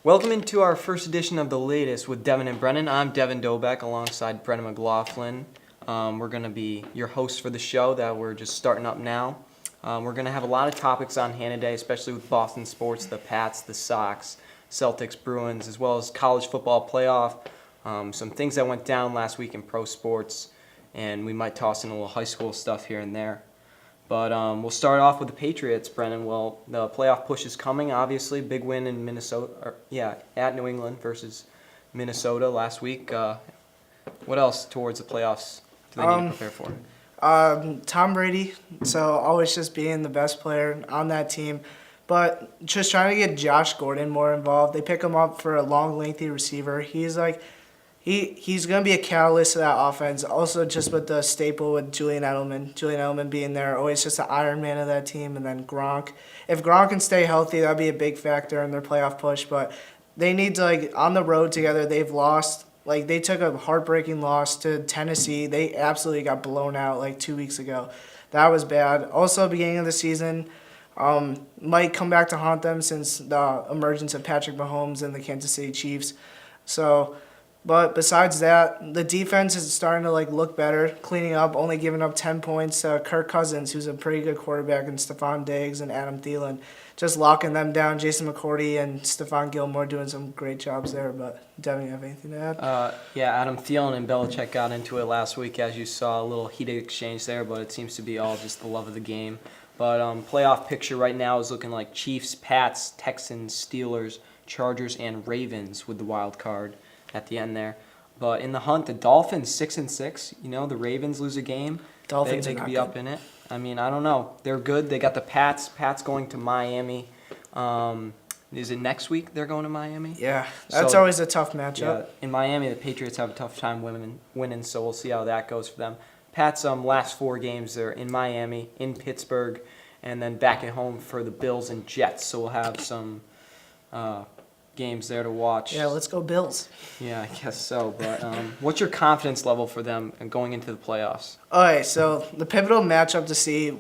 Welcome into our first edition of The Latest with Devin and Brennan. I'm Devin Dobek alongside Brennan McLoughlin. We're going to be your hosts for the show that we're just starting up now. We're going to have a lot of topics on hand today, especially with Boston sports, the Pats, the Sox, Celtics, Bruins, as well as college football playoff, some things that went down last week in pro sports, and we might toss in a little high school stuff here and there. But we'll start off with the Patriots, Brennan. Well, the playoff push is coming, obviously. Big win in Minnesota, at New England versus Minnesota last week. What else towards the playoffs do they need to prepare for? Tom Brady, so always just being the best player on that team. But just trying to get Josh Gordon more involved. They pick him up for a long, lengthy receiver. He's going to be a catalyst to that offense. Also, just with the staple with Julian Edelman being there, always just the Iron Man of that team. And then Gronk. If Gronk can stay healthy, that'd be a big factor in their playoff push. But they need to, on the road together, they've lost. They took a heartbreaking loss to Tennessee. They absolutely got blown out 2 weeks ago. That was bad. Also, beginning of the season, might come back to haunt them since the emergence of Patrick Mahomes and the Kansas City Chiefs. But besides that, the defense is starting to look better, cleaning up, only giving up 10 points to Kirk Cousins, who's a pretty good quarterback, and Stephon Diggs and Adam Thielen, just locking them down. Jason McCourty and Stephon Gilmore doing some great jobs there. But Devin, you have anything to add? Adam Thielen and Belichick got into it last week, as you saw, a little heated exchange there, but it seems to be all just the love of the game. But playoff picture right now is looking like Chiefs, Pats, Texans, Steelers, Chargers, and Ravens with the wild card at the end there. But in the hunt, the Dolphins 6-6. The Ravens lose a game. Dolphins they are could not be good. up in it. I don't know. They're good. They got the Pats. Pats going to Miami. Is it next week they're going to Miami? Yeah, that's always a tough matchup. Yeah, in Miami, the Patriots have a tough time winning, so we'll see how that goes for them. Pats last 4 games, they're in Miami, in Pittsburgh, and then back at home for the Bills and Jets. So we'll have some games there to watch. Yeah, let's go Bills. Yeah, I guess so. But what's your confidence level for them going into the playoffs? All right, so the pivotal matchup to see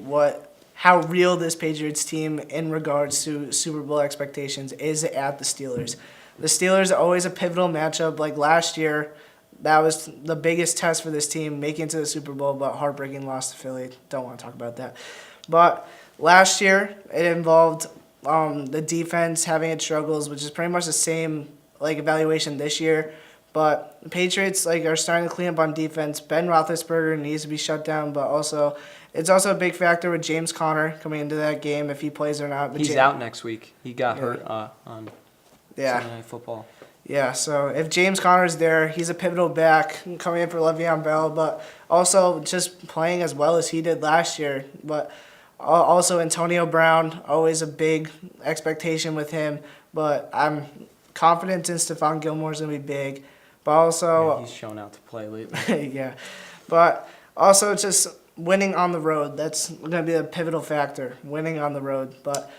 how real this Patriots team in regards to Super Bowl expectations is at the Steelers. The Steelers are always a pivotal matchup. Like last year, that was the biggest test for this team, making it to the Super Bowl, but heartbreaking loss to Philly. Don't want to talk about that. But last year, it involved the defense having its struggles, which is pretty much the same evaluation this year. But the Patriots are starting to clean up on defense. Ben Roethlisberger needs to be shut down, but it's also a big factor with James Conner coming into that game if he plays or not. But He's out next week. He got hurt on Sunday Night Football. Yeah, so if James Conner's there, he's a pivotal back coming in for Le'Veon Bell, but also just playing as well as he did last year. But also Antonio Brown, always a big expectation with him, but I'm confident in Stephon Gilmore's going to be big. But also... he's shown out to play lately. Yeah, but also just winning on the road. That's going to be a pivotal factor, winning on the road. But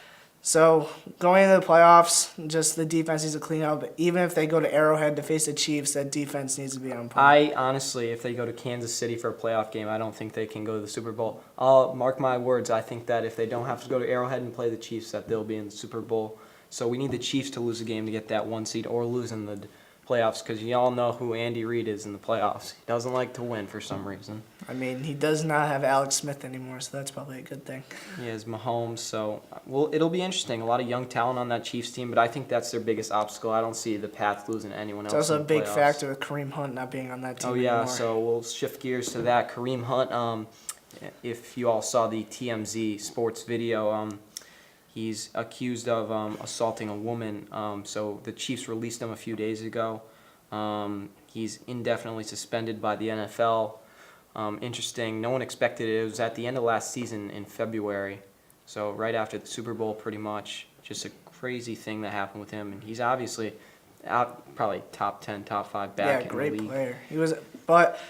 so going into the playoffs, just the defense needs to clean up. Even if they go to Arrowhead to face the Chiefs, that defense needs to be on point. Honestly, if they go to Kansas City for a playoff game, I don't think they can go to the Super Bowl. I'll mark my words. I think that if they don't have to go to Arrowhead and play the Chiefs, that they'll be in the Super Bowl. So we need the Chiefs to lose a game to get that 1 seed or lose in the playoffs, because you all know who Andy Reid is in the playoffs. He doesn't like to win for some reason. He does not have Alex Smith anymore, so that's probably a good thing. He has Mahomes, so it'll be interesting. A lot of young talent on that Chiefs team, but I think that's their biggest obstacle. I don't see the Pats losing to anyone else. It's also in a the big playoffs. factor with Kareem Hunt not being on that team anymore. So we'll shift gears to that. Kareem Hunt, if you all saw the TMZ Sports video, he's accused of assaulting a woman. So the Chiefs released him a few days ago. He's indefinitely suspended by the NFL. Interesting. No one expected it. It was at the end of last season in February. So right after the Super Bowl, pretty much. Just a crazy thing that happened with him. And he's obviously out, probably top 10, top 5 back in the league. Yeah, great player. He was, but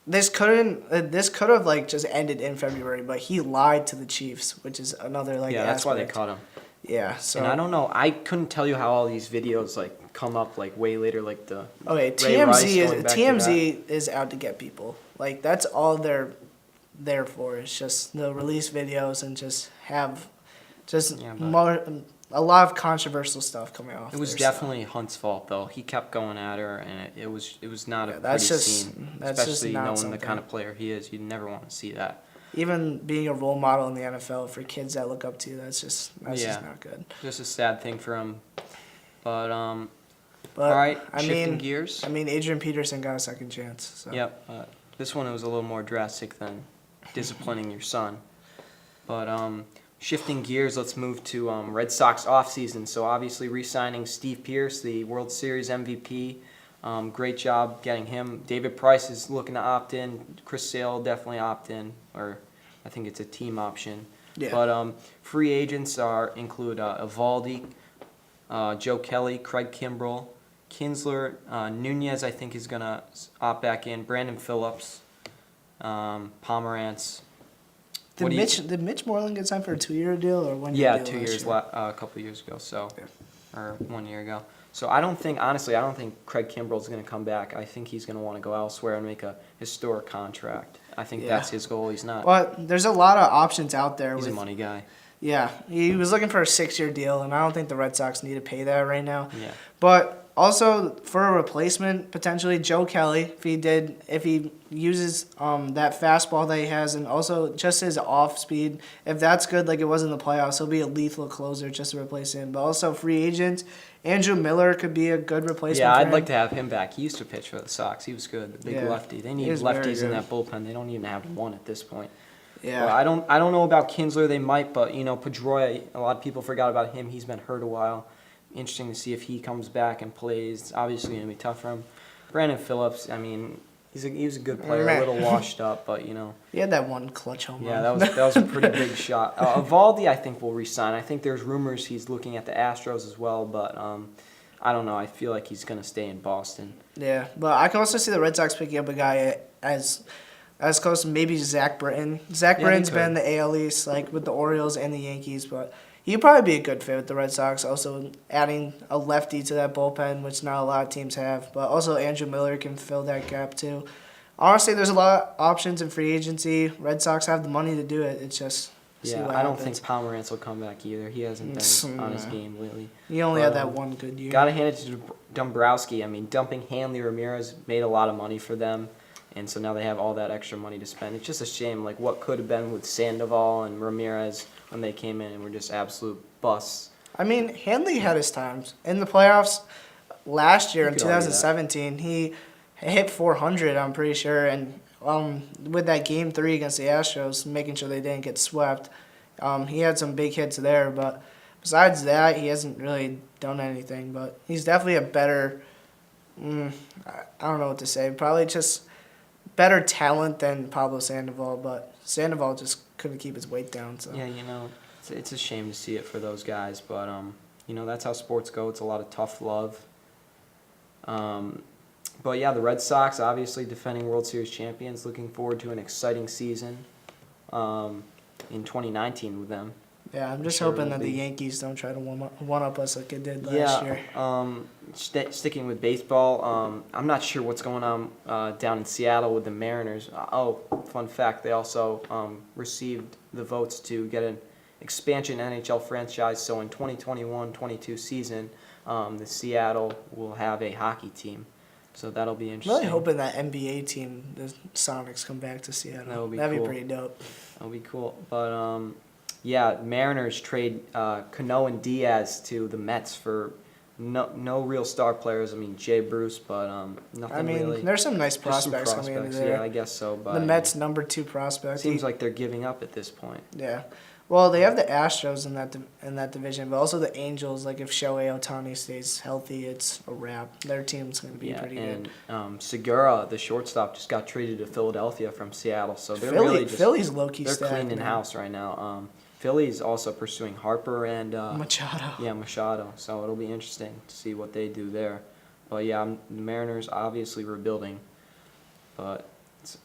this could have just ended in February, but he lied to the Chiefs, which is another that's why they aspect. caught him. Yeah, so And I don't know. I couldn't tell you how all these videos come up way later, the okay, Ray Rice going back to TMZ is out to get people. That's all they're there for. It's just the release videos and just have just Yeah, but a lot of controversial stuff coming off. it was there, definitely Hunt's fault, though. He kept going at her, and it was not a that's pretty just scene. that's just Especially not knowing something. the kind of player he is, you'd never want to see that. Even being a role model in the NFL for kids that look up to you, that's just Yeah. not good. Just a sad thing for him. But But all right, I shifting mean, gears. I mean, Adrian Peterson got a second chance. So. Yep. This one was a little more drastic than disciplining your son. But shifting gears, let's move to Red Sox offseason. So obviously re-signing Steve Pearce, the World Series MVP. Great job getting him. David Price is looking to opt in. Chris Sale definitely opt in, or I think it's a team option. Yeah. But free agents include Evaldi, Joe Kelly, Craig Kimbrell, Kinsler, Nunez, I think, is going to opt back in. Brandon Phillips, Pomerantz. Did Mitch Moreland get signed for a 2-year deal or 1 year Yeah, deal? 2 years, year? a couple years ago, so, Yeah. or 1 year ago. So I don't think Craig Kimbrell's going to come back. I think he's going to want to go elsewhere and make a historic contract. I think that's his goal. He's not. But there's a lot of options out there. He's a money guy. Yeah, he was looking for a 6-year deal, and I don't think the Red Sox need to pay that right now. Yeah. But also for a replacement, potentially Joe Kelly, if he uses that fastball that he has, and also just his off speed, if that's good like it was in the playoffs, he'll be a lethal closer just to replace him. But also free agents, Andrew Miller could be a good replacement. Yeah, for I'd him. like to have him back. He used to pitch for the Sox. He was good, the big Yeah, lefty. They he need was very lefties in good. that bullpen. They don't even have one at this point. Yeah. Well, I don't know about Kinsler. They might, but Pedroia, a lot of people forgot about him. He's been hurt a while. Interesting to see if he comes back and plays. It's obviously going to be tough for him. Brandon Phillips, I mean, he was a good player, a little washed up, but He had that one clutch home Yeah, run. that was a pretty big shot. Evaldi, I think, will resign. I think there's rumors he's looking at the Astros as well, but I don't know. I feel like he's going to stay in Boston. Yeah, but I can also see the Red Sox picking up a guy as close to maybe Zach Britton. Zach Yeah, Britton's they could. been in the AL East, like with the Orioles and the Yankees, but he'd probably be a good fit with the Red Sox. Also, adding a lefty to that bullpen, which not a lot of teams have. But also, Andrew Miller can fill that gap too. Honestly, there's a lot of options in free agency. Red Sox have the money to do it. It's just see Yeah, what I don't happens. think Pomerantz will come back either. He hasn't been on his game lately. He only had that Um, one good year. Got to hand it to Dombrowski. I mean, dumping Hanley Ramirez made a lot of money for them, and so now they have all that extra money to spend. It's just a shame, like what could have been with Sandoval and Ramirez when they came in and were just absolute busts. I mean, Hanley had his times. In the playoffs last year in could argue that. 2017, he hit 400, I'm pretty sure. And with that Game 3 against the Astros, making sure they didn't get swept, he had some big hits there. But besides that, he hasn't really done anything. But he's definitely a better, I don't know what to say, probably just better talent than Pablo Sandoval. But Sandoval just couldn't keep his weight down. So. Yeah, it's a shame to see it for those guys, but that's how sports go. It's a lot of tough love. But yeah, the Red Sox, obviously defending World Series champions, looking forward to an exciting season in 2019 with them. Yeah, I'm just Sure hoping will that the be. Yankees don't try to one up us like it did last year. Sticking with baseball, I'm not sure what's going on down in Seattle with the Mariners. Fun fact, they also received the votes to get an expansion NHL franchise, so in 2021-22 season, the Seattle will have a hockey team. So that'll be I'm interesting. really hoping that NBA team, the Sonics, come back to Seattle. That would be That'd cool. be pretty dope. That'll be cool. But yeah, Mariners trade Cano and Diaz to the Mets for no real star players. I mean, Jay Bruce, but nothing I mean, really. there's some nice Just some prospects coming into there. Yeah, I guess so. But The Mets' number 2 prospect. seems like they're giving up at this point. Yeah. Well, they have the Astros in that division, but also the Angels. Like if Shohei Ohtani stays healthy, it's a wrap. Their team's going to be pretty and good. Segura, the shortstop, just got traded to Philadelphia from Seattle. So they're really just Philly's low-key they're stacked, cleaning man. house right now. Philly's also pursuing Harper and Machado. Yeah, Machado. So it'll be interesting to see what they do there. But yeah, the Mariners obviously rebuilding, but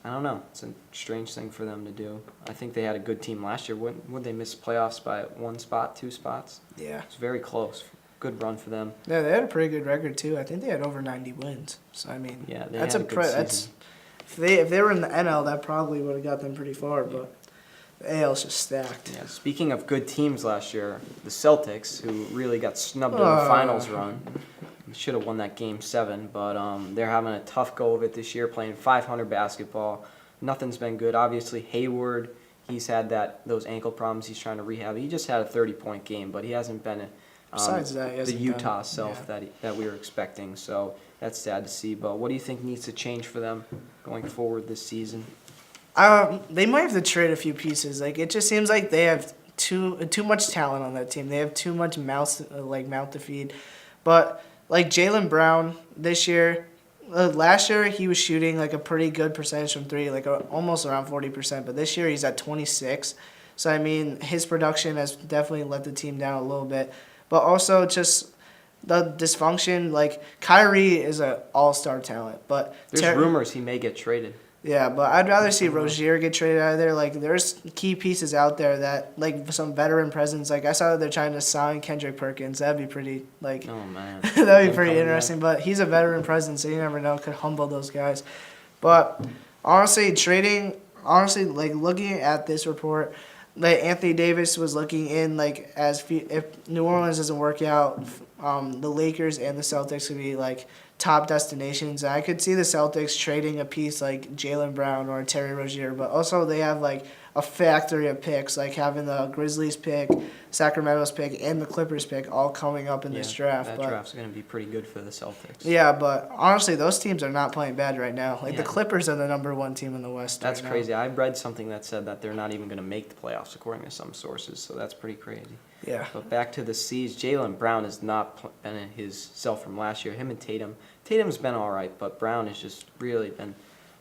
I don't know. It's a strange thing for them to do. I think they had a good team last year. Would they miss playoffs by 1 spot, 2 spots? Yeah. It's very close. Good run for them. Yeah, they had a pretty good record too. I think they had over 90 wins. So I mean, Yeah, they that's had a a good that's season. if they were in the NL, that probably would have got them pretty far. But The AL's just stacked. Yeah, speaking of good teams last year, the Celtics, who really got snubbed in the finals run, should have won that Game 7, but they're having a tough go of it this year, playing 500 basketball. Nothing's been good. Obviously, Hayward, he's had those ankle problems he's trying to rehab. He just had a 30-point game, but he hasn't been Besides that, he the hasn't Utah been- self yeah. that we were expecting. So that's sad to see. But what do you think needs to change for them going forward this season? They might have to trade a few pieces. Like it just seems like they have too much talent on that team. They have too much mouth to feed. But like Jaylen Brown this year, last year he was shooting like a pretty good percentage from three, like almost around 40%. But this year he's at 26. So I mean his production has definitely let the team down a little bit. But also just the dysfunction. Like Kyrie is an all-star talent, but There's rumors he may get traded. yeah, but I'd rather see Rozier get traded out of there. Like, there's key pieces out there that, like, some veteran presence. Like, I saw that they're trying to sign Kendrick Perkins. That'd be pretty, like, Oh, man. that'd be pretty interesting. But he's a veteran presence, so you never know. Could humble those guys. But, honestly, like, looking at this report, like, Anthony Davis was looking in, like, if New Orleans doesn't work out, the Lakers and the Celtics could be, like, top destinations. I could see the Celtics trading a piece like Jaylen Brown or Terry Rozier, but also they have like a factory of picks, like having the Grizzlies pick, Sacramento's pick, and the Clippers pick all coming up in this draft. That draft's going to be pretty good for the Celtics. Yeah, but honestly, those teams are not playing bad right now. Like Yeah. the Clippers are the #1 team in the West. That's right crazy. I read something that said that they're not even going to make the playoffs, according to some sources, so that's pretty crazy. Now. Yeah. But back to the C's, Jaylen Brown has not been in his self from last year. Him and Tatum. Tatum's been all right, but Brown has just really been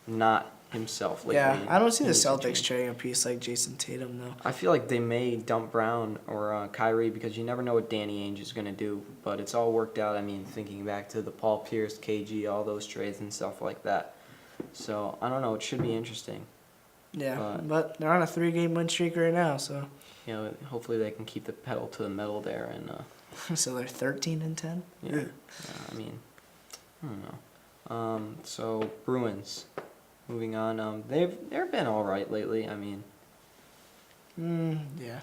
not himself lately. Yeah, I don't see He the needs to Celtics change. trading a piece like Jason Tatum though. I feel like they may dump Brown or Kyrie because you never know what Danny Ainge is going to do. But it's all worked out. I mean, thinking back to the Paul Pierce, KG, all those trades and stuff like that. So, I don't know. It should be interesting. Yeah, but they're on a 3-game win streak right now, so You know, hopefully they can keep the pedal to the metal there. And so they're 13-10. yeah, I mean, I don't know. So, Bruins. Moving on. They've been all right lately. I mean, Yeah.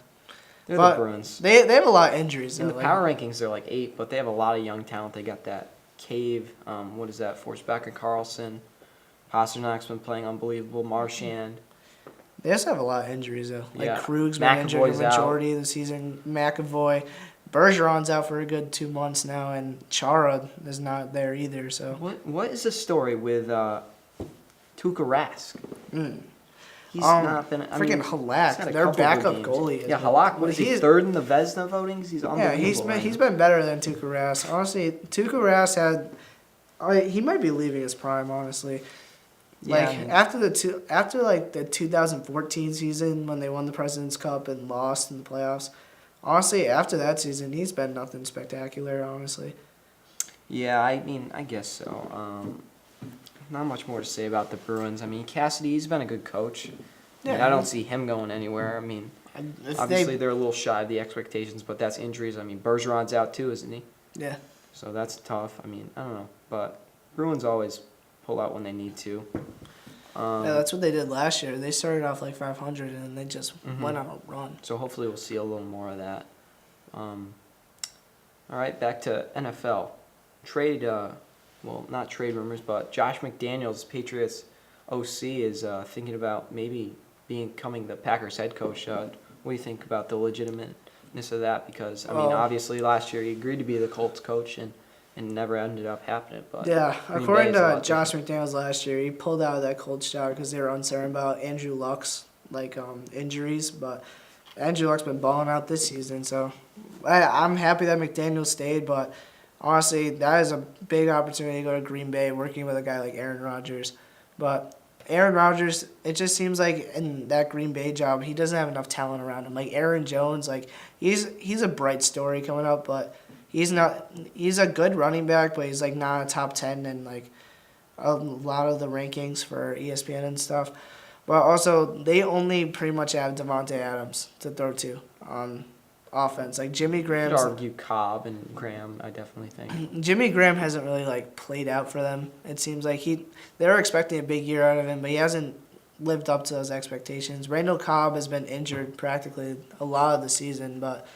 they're But the Bruins. They have a lot of injuries though. In the power rankings, they're like 8, but they have a lot of young talent. They got that Cave. What is that? Forsback Carlson. Pasternak's been playing unbelievable. Marchand. They also have a lot of injuries though. Like Yeah. Krug's been injured McAvoy's the majority of the season. McAvoy, Bergeron's out for a good 2 months now, and Chara is not there either. So What is the story with Tuukka Rask? He's not been. I freaking mean, Halak, he's had a their couple backup good games. goalie. has Yeah, been- Halak. What is he? He's- Third in the Vezina votings. He's Yeah, unbelievable. he's been better than Tuukka Rask. Honestly, Tuukka Rask he might be leaving his prime. Honestly, Yeah, like I mean- after like the 2014 season when they won the President's Cup and lost in the playoffs. Honestly, after that season, he's been nothing spectacular. Honestly. Yeah, I mean, I guess so. Not much more to say about the Bruins. I mean, Cassidy's been a good coach. I mean, Yeah, I don't see him going anywhere. I mean, If obviously they're a little shy of the expectations, but that's injuries. I mean, Bergeron's out too, isn't he? Yeah. So that's tough. I mean, I don't know, but Bruins always pull out when they need to. Yeah, that's what they did last year. They started off like 500 and then they just Mhm. went on a run. So hopefully we'll see a little more of that. All right, back to NFL. Not trade rumors, but Josh McDaniels, Patriots OC, is thinking about maybe becoming the Packers head coach. What do you think about the legitimateness of that? Because, I mean, Well- obviously last year he agreed to be the Colts coach and never ended up happening. But Yeah, Green Bay according is a to lot Josh McDaniels last year, he pulled out of that Colts job because they were uncertain about Andrew Luck's injuries. But Andrew Luck's been balling out this season, so I'm happy that McDaniels stayed. But honestly, that is a big opportunity to go to Green Bay working with a guy like Aaron Rodgers. But Aaron Rodgers, it just seems like in that Green Bay job, he doesn't have enough talent around him. Like Aaron Jones, like he's a bright story coming up, but he's not. He's a good running back, but he's like not a top 10 in like a lot of the rankings for ESPN and stuff. But also, they only pretty much have Devontae Adams to throw to on offense. Like Jimmy you could Graham's. argue Cobb and Graham, I definitely think. Jimmy Graham hasn't really like played out for them. It seems like they were expecting a big year out of him, but he hasn't lived up to those expectations. Randall Cobb has been injured practically a lot of the season, but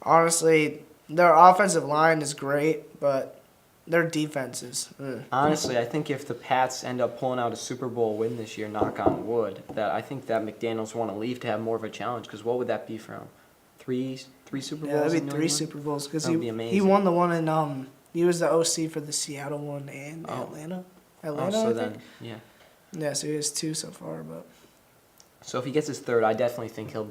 honestly, their offensive line is great, but their defense is. Honestly, I think if the Pats end up pulling out a Super Bowl win this year, knock on wood, that I think that McDaniels want to leave to have more of a challenge. Because what would that be from? Three Super Bowls? Yeah, that'd in be New 3 England? Super Bowls because That'd be he amazing. won the one in he was the OC for the Seattle one and Oh. Atlanta. Oh, Atlanta, so I then, think. yeah. Yeah, so he has 2 so far, but So if he gets his third, I definitely think he'll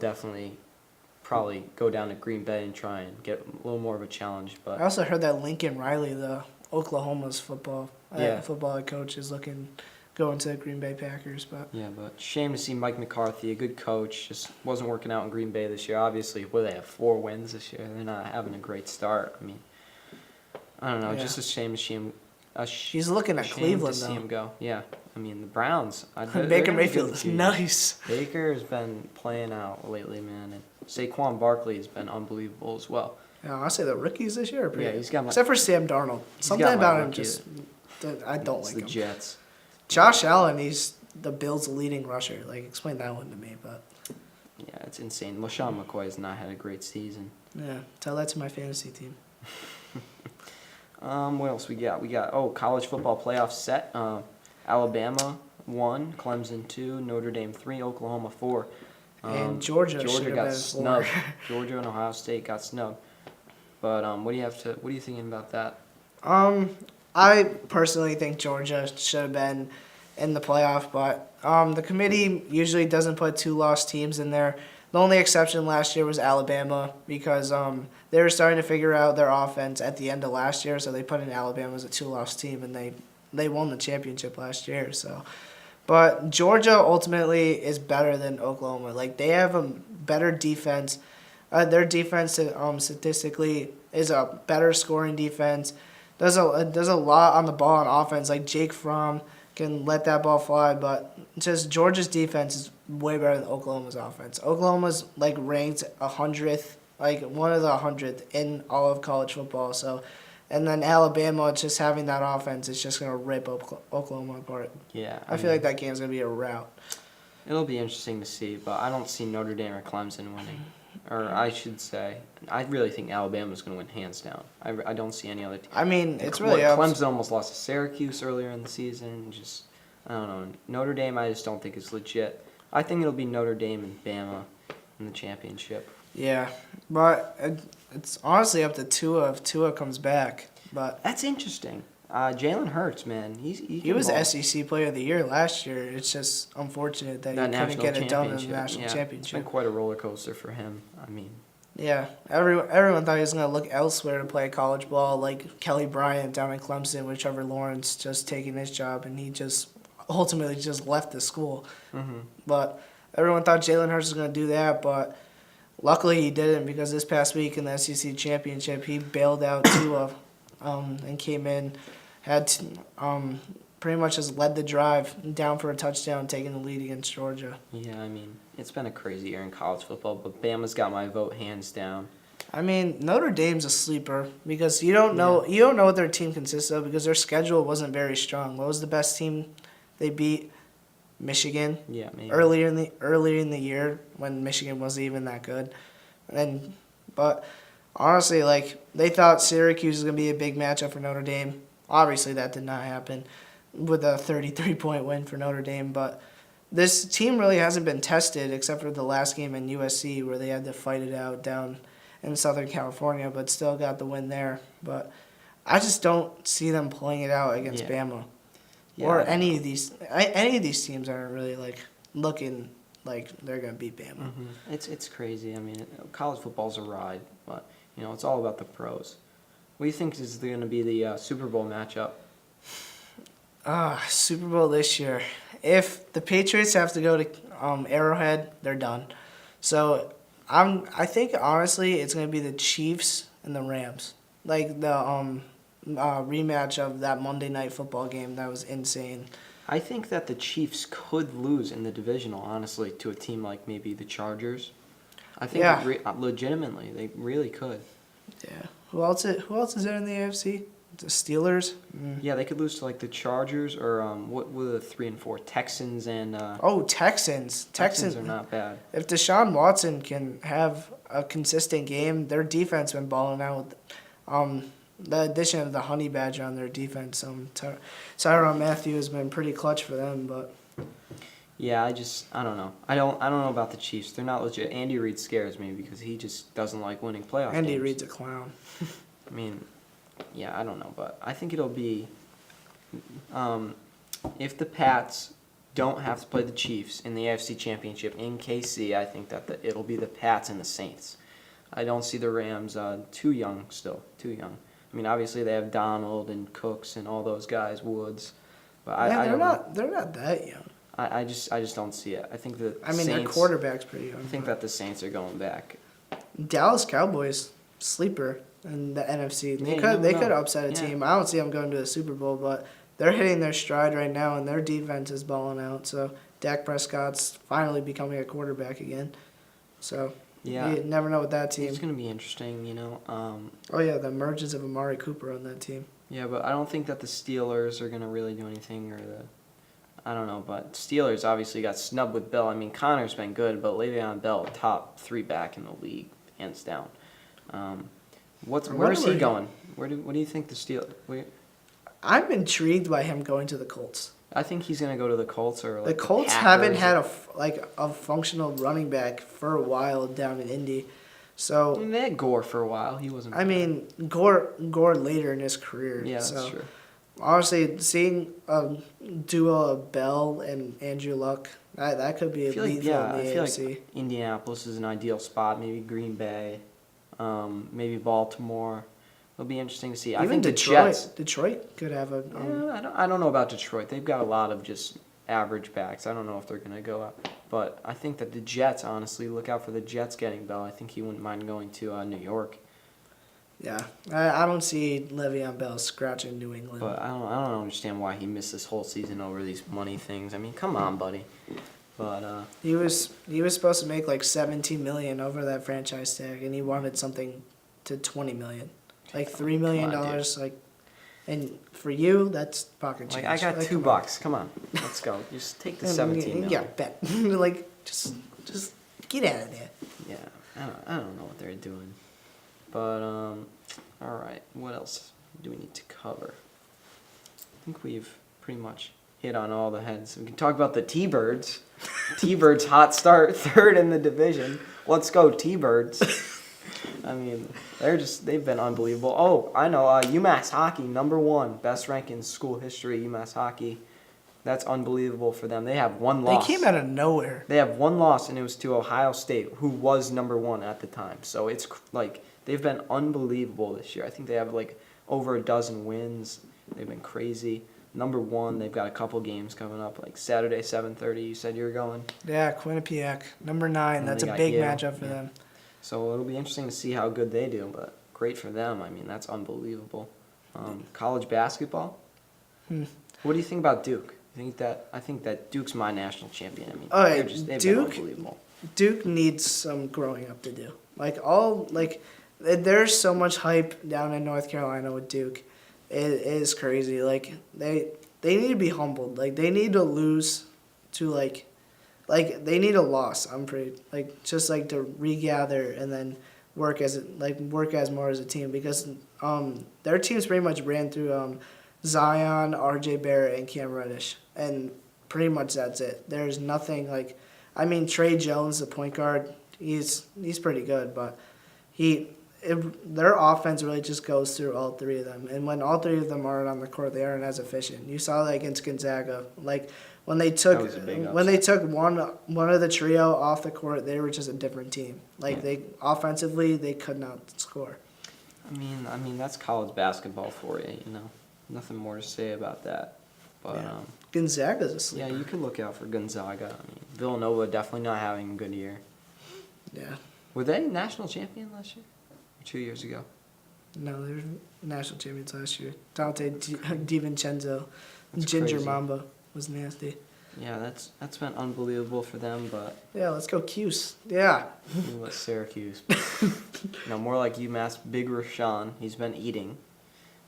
probably go down to Green Bay and try and get a little more of a challenge. I But also heard that Lincoln Riley, the Oklahoma's football Yeah. football head coach, is going to the Green Bay Packers, but. yeah, but shame to see Mike McCarthy, a good coach, just wasn't working out in Green Bay this year. Obviously, they have 4 wins this year. They're not having a great start. I mean, I don't know, Yeah. just a shame to see him. He's looking at Shame Cleveland, to see though. him go. Yeah, I mean the Browns. They're Baker gonna be Mayfield good is this year. nice. Baker has been playing out lately, man, and Saquon Barkley has been unbelievable as well. Yeah, I'll say the rookies this year are pretty. Yeah, he's got my. Except for Sam Darnold. Something got my about him rookie just. I don't it's like the him. Jets. Josh Allen, he's the Bills' leading rusher. Like, explain that one to me, but. Yeah, it's insane. LaShawn McCoy has not had a great season. Yeah, tell that to my fantasy team. What else we got? We got college football playoff set. Alabama 1, Clemson 2, Notre Dame 3, Oklahoma 4. And Georgia should have got been snubbed. 4. Georgia and Ohio State got snubbed. But what are you thinking about that? I personally think Georgia should have been in the playoff, but the committee usually doesn't put 2 lost teams in there. The only exception last year was Alabama because they were starting to figure out their offense at the end of last year, so they put in Alabama as a 2-loss team, and they won the championship last year. So, but Georgia ultimately is better than Oklahoma. Like, they have a better defense. Their defense statistically is a better scoring defense. Does a lot on the ball on offense. Like, Jake Fromm can let that ball fly, but just Georgia's defense is way better than Oklahoma's offense. Oklahoma's like ranked 100th, like one of the 100th in all of college football. So, and then Alabama just having that offense is just gonna rip Oklahoma apart. Yeah, I feel like that game's gonna be a rout. It'll be interesting to see, but I don't see Notre Dame or Clemson winning. Or I should say, I really think Alabama's going to win hands down. I don't see any other team. I mean, it's really up. Clemson almost lost to Syracuse earlier in the season. I don't know. Notre Dame, I just don't think is legit. I think it'll be Notre Dame and Bama in the championship. Yeah, but it's honestly up to Tua if Tua comes back. But That's interesting. Jalen Hurts, man, he was SEC Player of the Year last year. It's just unfortunate that he couldn't get it done in the national It's championship. been quite a roller coaster for him. I mean, Yeah, everyone thought he was going to look elsewhere to play college ball, like Kelly Bryant down in Clemson with Trevor Lawrence just taking his job, and he just ultimately just left the school. mm-hmm. But everyone thought Jalen Hurts was going to do that, but luckily he didn't because this past week in the SEC championship, he bailed out Tua and came in, pretty much just led the drive down for a touchdown, taking the lead against Georgia. Yeah, I mean, it's been a crazy year in college football, but Bama's got my vote hands down. I mean, Notre Dame's a sleeper because you don't know what their team consists of because their schedule wasn't very strong. What was the best team they beat? Michigan. Yeah, maybe. Earlier in the year when Michigan wasn't even that good, but honestly, like they thought Syracuse was gonna be a big matchup for Notre Dame. Obviously, that did not happen with a 33-point win for Notre Dame. But this team really hasn't been tested except for the last game in USC where they had to fight it out down in Southern California, but still got the win there. But I just don't see them playing it out against Bama. Yeah, Or any of these teams aren't really like looking like they're gonna beat Bama. Mm-hmm. It's crazy. I mean, college football's a ride, but it's all about the pros. What do you think is going to be the Super Bowl matchup? Super Bowl this year. If the Patriots have to go to Arrowhead, they're done. So I think honestly it's gonna be the Chiefs and the Rams. Like the rematch of that Monday Night Football game that was insane. I think that the Chiefs could lose in the divisional, honestly, to a team like maybe the Chargers. I think legitimately they really could. Yeah. Who else is there in the AFC? The Steelers. Yeah, they could lose to like the Chargers or what were the 3 and 4 Texans and Oh, Texans. Texans are not bad. If Deshaun Watson can have a consistent game, their defense been balling out. The addition of the Honey Badger on their defense, Tyrann Mathieu has been pretty clutch for them. But Yeah, I don't know. I don't know about the Chiefs. They're not legit. Andy Reid scares me because he just doesn't like winning playoff games. Andy Reid's a clown. I mean, yeah, I don't know, but I think it'll be if the Pats don't have to play the Chiefs in the AFC Championship in KC, I think that it'll be the Pats and the Saints. I don't see the Rams too young still, too young. I mean, obviously they have Donald and Cooks and all those guys, Woods, but They're not that young. I just don't see it. I think the Their Saints, quarterback's pretty young. I think that the Saints are going back. Dallas Cowboys sleeper in the NFC. Yeah, They could upset a Yeah. team. I don't see them going to the Super Bowl, but they're hitting their stride right now, and their defense is balling out. So Dak Prescott's finally becoming a quarterback again. So Yeah, you never know with that team. it's gonna be interesting, you know. Oh yeah, the emergence of Amari Cooper on that team. Yeah, but I don't think that the Steelers are gonna really do anything, I don't know. But Steelers obviously got snubbed with Bell. I mean, Connor's been good, but Le'Veon Bell, top 3 back in the league, hands down. Where's he going? What do you think the Steelers? I'm intrigued by him going to the Colts. I think he's gonna go to the Colts or like The Colts Packers. haven't had a functional running back for a while down in Indy. I So mean, they had Gore for a while. He wasn't. I mean, Gore later in his career. Yeah, so. that's true. Honestly, seeing a duo of Bell and Andrew Luck, that could be I a feel like, lethal yeah, in the I feel AFC. like Indianapolis is an ideal spot. Maybe Green Bay, maybe Baltimore. It'll be interesting to see. I Even think Detroit. the Jets. Detroit could have a. Yeah, I don't know about Detroit. They've got a lot of just average backs. I don't know if they're gonna go up. But I think that the Jets, honestly, look out for the Jets getting Bell. I think he wouldn't mind going to New York. Yeah, I don't see Le'Veon Bell scratching New England. But I don't understand why he missed this whole season over these money things. I mean, come on, buddy. But He was supposed to make like $17 million over that franchise tag, and he wanted something to $20 million, like $3 million. Come on, dude. Like, and for you, that's pocket change. like I got like, $2. Come on, let's go. Just take the 17 million. Yeah, bet. Like just get out of there. Yeah, I don't know what they're doing. But all right, what else do we need to cover? I think we've pretty much hit on all the heads. We can talk about the T-Birds. T-Birds hot start, 3rd in the division. Let's go T-Birds. I mean, they've been unbelievable. Oh, I know, UMass hockey, #1, best rank in school history, UMass hockey. That's unbelievable for them. They have one loss. They came out of nowhere. They have one loss, and it was to Ohio State, who was #1 at the time. So it's like they've been unbelievable this year. I think they have like over a dozen wins. They've been crazy. #1, they've got a couple games coming up, like Saturday, 7:30. You said you were going. Yeah, Quinnipiac, #9. And That's they a got big Yale. matchup for Yeah. them. So it'll be interesting to see how good they do, but great for them. I mean, that's unbelievable. College basketball. What do you think about Duke? I think that Duke's my national champion. I mean, Oh, yeah, they've been Duke- unbelievable. Duke needs some growing up to do. There's so much hype down in North Carolina with Duke. It is crazy. Like they need to be humbled. Like they need to lose to like they need a loss. I'm pretty just to regather and then work as more as a team because their teams pretty much ran through Zion, R.J. Barrett, and Cam Reddish, and pretty much that's it. There's nothing Trey Jones, the point guard, he's pretty good, but their offense really just goes through all 3 of them, and when all 3 of them aren't on the court, they aren't as efficient. You saw that against Gonzaga, when they took That was a big one of the trio off the court, they were just a different team. They offensively they could not score. I mean that's college basketball for you. You know, nothing more to say about that. But Yeah. Gonzaga's a sleeper. yeah, you can look out for Gonzaga. I mean, Villanova definitely not having a good year. Yeah. Were they national champion last year? Or 2 years ago? No, they were national champions last year. Dante DiVincenzo, That's Ginger crazy. Mamba was nasty. Yeah, that's been unbelievable for them. But Yeah, let's go Cuse. Yeah. you let Syracuse. No, more like UMass. Big Rashawn. He's been eating.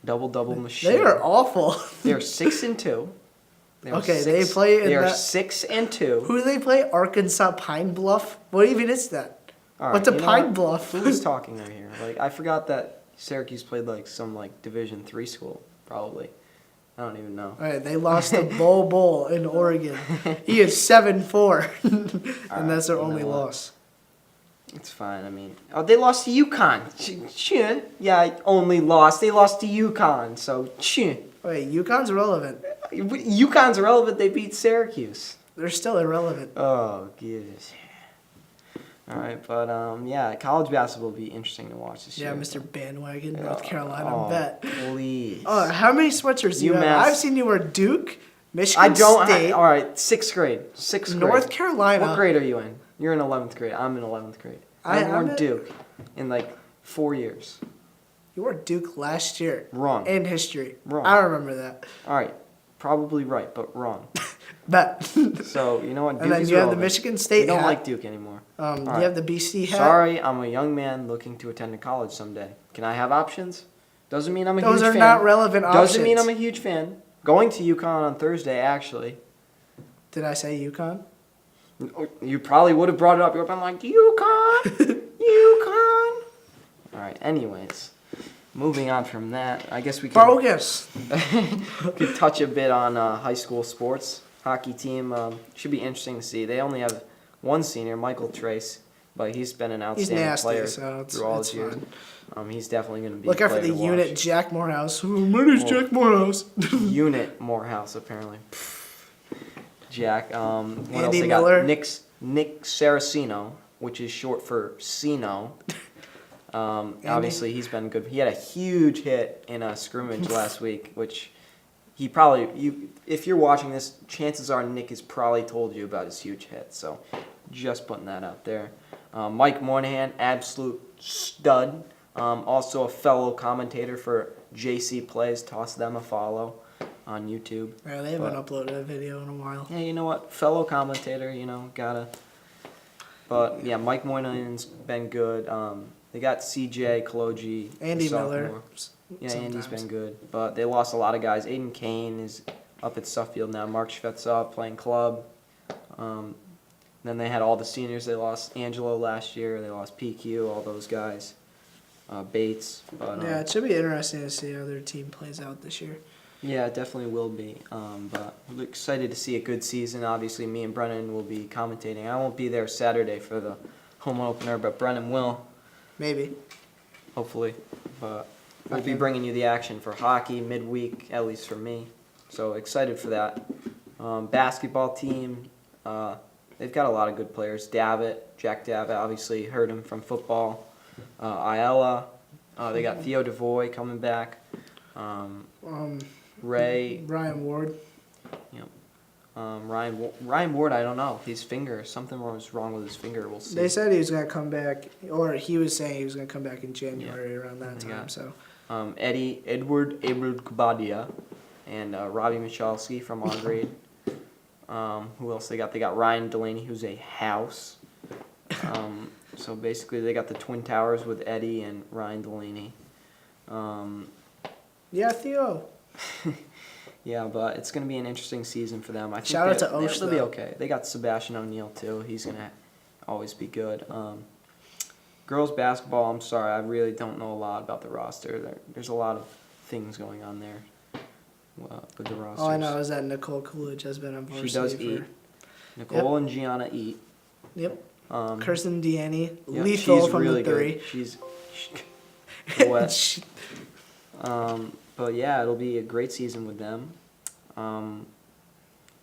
Double machine. They are awful. They are 6-2. They play in They are that- 6-2. Who do they play? Arkansas Pine Bluff? What even is that? All right, What's a you know Pine what? Bluff? Who's talking right here? Like, I forgot that Syracuse played like some like Division III school, probably. I don't even know. All right, they lost to Bowl in Oregon. He is 7-4, and that's their you only know what? loss. It's fine. I mean, they lost to UConn. Yeah, only lost. They lost to UConn. So, Wait, UConn's relevant. UConn's irrelevant. They beat Syracuse. They're still irrelevant. Oh, goodness. All right, but yeah, college basketball will be interesting to watch this Yeah, year. Mr. Bandwagon, North Carolina, bet. Please. Oh, how many sweatshirts do you have? UMass. I've seen you wear Duke, Michigan I don't. State, all right, sixth grade. North Carolina. What grade are you in? You're in 11th grade. I'm in 11th grade. I haven't worn Duke in like 4 years. You wore Duke last year. Wrong. In history. Wrong. I remember that. All right, probably right, but wrong. Bet. So you know what? Duke And then is you have the relevant. Michigan State We don't hat. like Duke anymore. You right. have the BC hat. Sorry, I'm a young man looking to attend a college someday. Can I have options? Doesn't mean I'm a Those huge are fan. not relevant options. Doesn't mean I'm a huge fan. Going to UConn on Thursday, actually. Did I say UConn? You probably would have brought it up. You would have been like, UConn! UConn! All right, anyways. Moving on from that, I guess we can Bogus. could touch a bit on high school sports. Hockey team should be interesting to see. They only have one senior, Michael Trace, but he's been an He's outstanding nasty, player so through all it's his years. fine. He's definitely going to be Look a out for player the to unit, watch. Jack Morehouse. My name's Well, Jack Morehouse. Unit Morehouse, apparently. Jack. What else Andy they Miller. got? Nick Saraceno, which is short for Sino. Obviously, he's been good. He had a huge hit in a scrimmage last week, which he probably, if you're watching this, chances are Nick has probably told you about his huge hit. So just putting that out there. Mike Moynihan, absolute stud. Also a fellow commentator for JC Plays. Toss them a follow on YouTube. Yeah, they haven't uploaded a video in a while. Yeah, you know what? Fellow commentator, gotta. But yeah, Mike Moynihan's been good. They got CJ, Kaloji, Andy sophomore. Miller. Yeah, Andy's sometimes. been good. But they lost a lot of guys. Aiden Kane is up at Suffield now. Mark Shvetsov playing club. Then they had all the seniors. They lost Angelo last year. They lost PQ, all those guys. Bates. But, Yeah, it should be interesting to see how their team plays out this year. yeah, it definitely will be. But we're excited to see a good season. Obviously, me and Brennan will be commentating. I won't be there Saturday for the home opener, but Brennan will, Maybe. hopefully. But we'll be Okay. bringing you the action for hockey midweek, at least for me. So excited for that. Basketball team, they've got a lot of good players. Jack Davitt, obviously heard him from football. Ayala, they got Theo DeVoy coming back. Ray, Ryan Ward. Ryan Ward, I don't know. His finger, something was wrong with his finger. We'll see. They said he was going to come back, or he was saying he was going to come back in January around that They time. got- So Edward Kubadia, and Robbie Michalski from our grade. Who else they got? They got Ryan Delaney, who's a house. So basically, they got the Twin Towers with Eddie and Ryan Delaney. yeah, Theo. Yeah, but it's going to be an interesting season for them. I think Shout out to Osh, they'll be though. okay. They got Sebastian O'Neal, too. He's going to always be good. Girls basketball, I'm sorry, I really don't know a lot about the roster. There's a lot of things going on there with the rosters. All I know is that Nicole Coolidge has been on varsity She does for... eat. Nicole and Gianna eat. Yep. Um, Kirsten Deaney, yeah, lethal she's from really the three. good. She's wet. But yeah, it'll be a great season with them.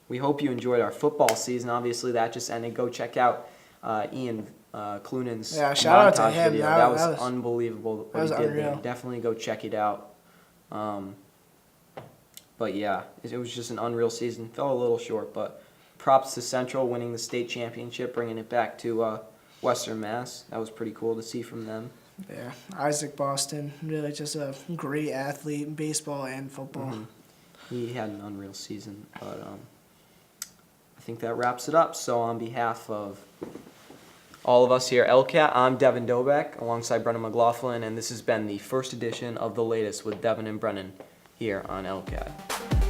We hope you enjoyed our football season. Obviously, that just ended. Go check out Ian Cloonan's Yeah, shout out to montage him. video. That That was was- unbelievable what that was he did there. unreal. Definitely go check it out. But yeah, it was just an unreal season. Fell a little short, but props to Central winning the state championship, bringing it back to Western Mass. That was pretty cool to see from them. Yeah, Isaac Boston, really just a great athlete in baseball and football. Mhm. He had an unreal season, but I think that wraps it up. So on behalf of all of us here at ELCAT. I'm Devin Dobek alongside Brennan McLoughlin, and this has been the first edition of The Latest with Devin and Brennan here on ELCAT.